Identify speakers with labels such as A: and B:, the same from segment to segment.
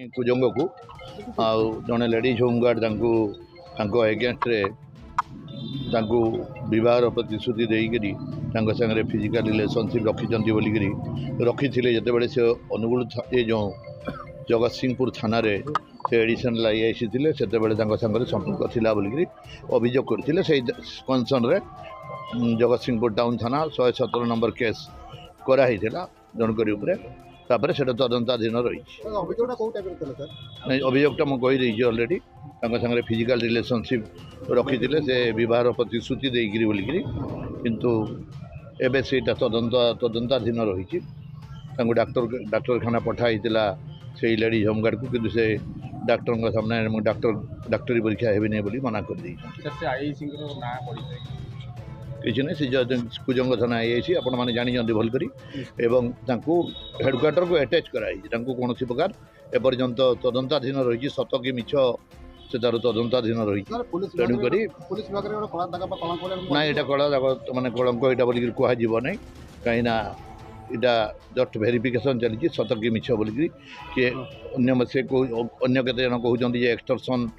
A: कुजंग को जड़े ladies home guard against बह प्रतिश्रुति देकरी सागर फिजिकाल रिलेशनशिप रखी रखी जिते से अनुगुल ये जो जगत सिंहपुर थाना से एडिशनल आईआईसी थे से सागर संपर्क थिला बोलिकी अभियोग करते से कनसर्न जगत सिंहपुर टाउन थाना 117 नंबर केस कराई जनकरी तापर से तदंताधीन रही अभियोगटा मुझे कहीदे अलरेडी सागर फिजिकाल रिलेशनशिप रखी से बह प्रतिश्रुति देकरी बोलिकी किंतु एबे से तदंताधीन रही डाक्तरखाना पठाई से लेडीज होमगार्ड को किंतु से डाक्टर सामने डाक्तरी परीक्षा है नहीं बोली मना कर दी किसी नहीं से कुजंग थाना आईआईसी आपण मैंने जानी भल करी एवं हेडक्वार्टर को अटैच कराई कौन प्रकार एपर्यंत तदंताधीन रही सत कि मिछ से तार तदंताधीन रही तेणुक ना यहाँ कला मानने कलंक यहाँ बोलिक कहजी ना कहीं यहाँ जस्ट भेरिफिकेशन चली सत कि मिछ बोलिकी किए से अगर केते जन कहते एक्सटर्सन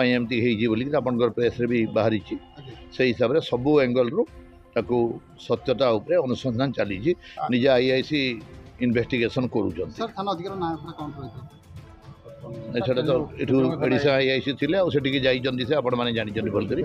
A: एमती होगी आपंकर प्रेस भी बाहरी से हिसाब से सबू एंगल रु ताकू सत्यता उपरे अनुसंधान चली निजे आईआईसी इन्वेस्टिगेशन करूँ तो ये एडिशनल आईआईसी थे से जानी भल कर।